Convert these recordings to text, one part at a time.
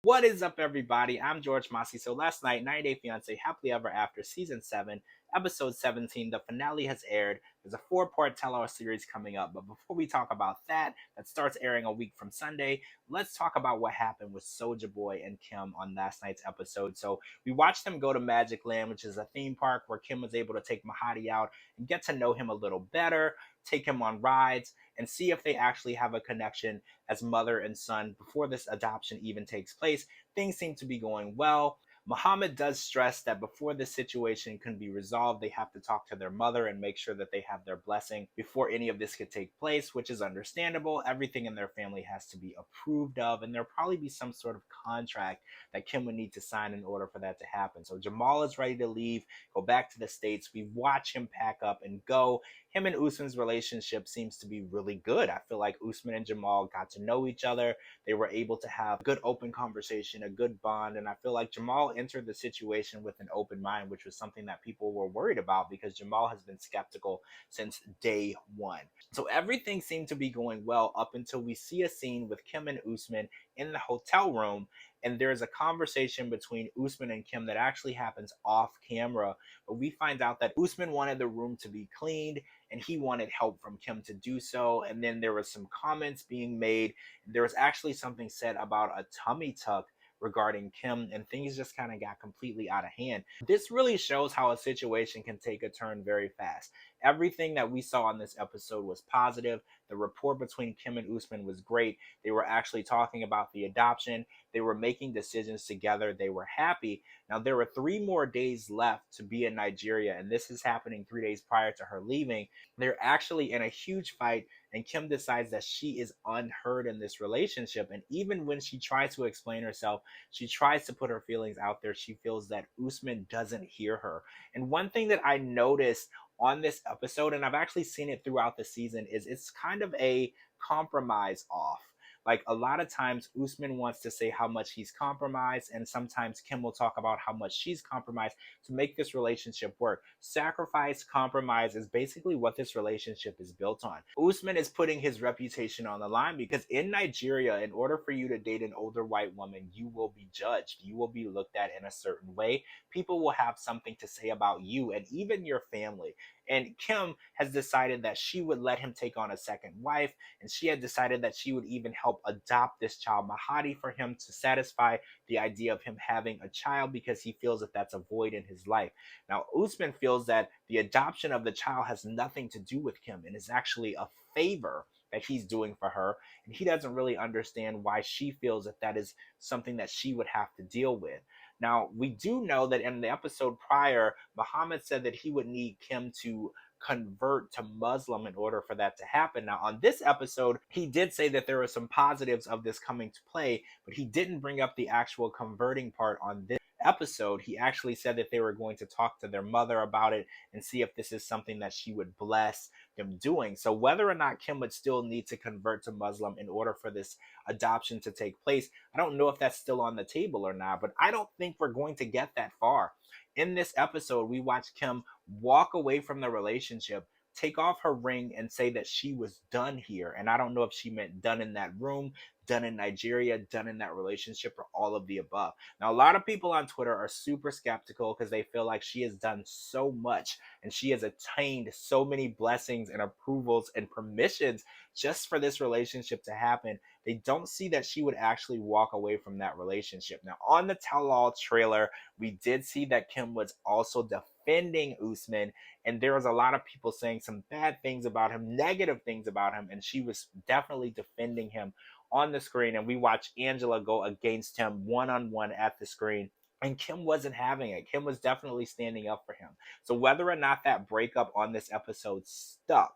What is up, everybody? I'm George Massey. So last night, 90 Day Fiancé Happily Ever After Season 7, Episode 17, the finale has aired. There's a four-part tell-all series coming up. But before we talk about that starts airing a week from Sunday, let's talk about what happened with Soja Boy and Kim on last night's episode. So we watched them go to Magic Land, which is a theme park where Kim was able to take Mahadi out and get to know him a little better, take him on rides, and see if they actually have a connection as mother and son before this adoption even takes place. Things seem to be going well. Muhammad does stress that before this situation can be resolved, they have to talk to their mother and make sure that they have their blessing before any of this could take place, which is understandable. Everything in their family has to be approved of, and there'll probably be some sort of contract that Kim would need to sign in order for that to happen. So Jamal is ready to leave, go back to the States. We watch him pack up and go. Him and Usman's relationship seems to be really good. I feel like Usman and Jamal got to know each other. They were able to have a good open conversation, a good bond, and I feel like Jamal entered the situation with an open mind, which was something that people were worried about because Jamal has been skeptical since day one. So everything seemed to be going well up until we see a scene with Kim and Usman in the hotel room, and there's a conversation between Usman and Kim that actually happens off camera, but we find out that Usman wanted the room to be cleaned and he wanted help from Kim to do so. And then there was some comments being made. There was actually something said about a tummy tuck regarding Kim, and things just kind of got completely out of hand. This really shows how a situation can take a turn very fast. Everything that we saw in this episode was positive. The rapport between Kim and Usman was great. They were actually talking about the adoption. They were making decisions together. They were happy. Now, there were 3 more days left to be in Nigeria, and this is happening 3 days prior to her leaving. They're actually in a huge fight, and Kim decides that she is unheard in this relationship. And even when she tries to explain herself, she tries to put her feelings out there, she feels that Usman doesn't hear her. And one thing that I noticed on this episode, and I've actually seen it throughout the season, is it's kind of a compromise off. Like a lot of times, Usman wants to say how much he's compromised, and sometimes Kim will talk about how much she's compromised to make this relationship work. Sacrifice, compromise is basically what this relationship is built on. Usman is putting his reputation on the line because in Nigeria, in order for you to date an older white woman, you will be judged. You will be looked at in a certain way. People will have something to say about you and even your family. And Kim has decided that she would let him take on a second wife, and she had decided that she would even help adopt this child, Mahadi, for him to satisfy the idea of him having a child because he feels that that's a void in his life. Now, Usman feels that the adoption of the child has nothing to do with Kim and is actually a favor that he's doing for her, and he doesn't really understand why she feels that that is something that she would have to deal with. Now, we do know that in the episode prior, Muhammad said that he would need Kim to convert to Muslim in order for that to happen. Now, on this episode, he did say that there were some positives of this coming to play, but he didn't bring up the actual converting part on this episode. He actually said that they were going to talk to their mother about it and see if this is something that she would bless them doing. So whether or not Kim would still need to convert to Muslim in order for this adoption to take place, I don't know if that's still on the table or not, but I don't think we're going to get that far. In this episode, we watch Kim walk away from the relationship, take off her ring, and say that she was done here. And I don't know if she meant done in that room, done in Nigeria, done in that relationship, or all of the above. Now, a lot of people on Twitter are super skeptical because they feel like she has done so much and she has attained so many blessings and approvals and permissions just for this relationship to happen. They don't see that she would actually walk away from that relationship. Now, on the tell-all trailer, we did see that Kim was also defending Usman, and there was a lot of people saying some bad things about him, negative things about him, and she was definitely defending him on the screen. And we watched Angela go against him one-on-one at the screen, and Kim wasn't having it. Kim was definitely standing up for him. So whether or not that breakup on this episode stuck,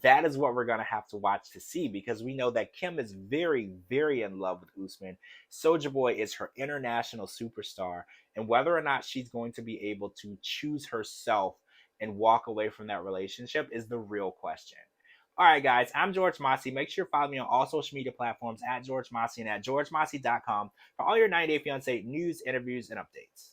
that is what we're going to have to watch to see, because we know that Kim is very, very in love with Usman. Soja Boy is her international superstar, and whether or not she's going to be able to choose herself and walk away from that relationship is the real question. All right, guys, I'm George Massey. Make sure you follow me on all social media platforms at George Massey and at georgemassey.com for all your 90 Day Fiancé news, interviews, and updates.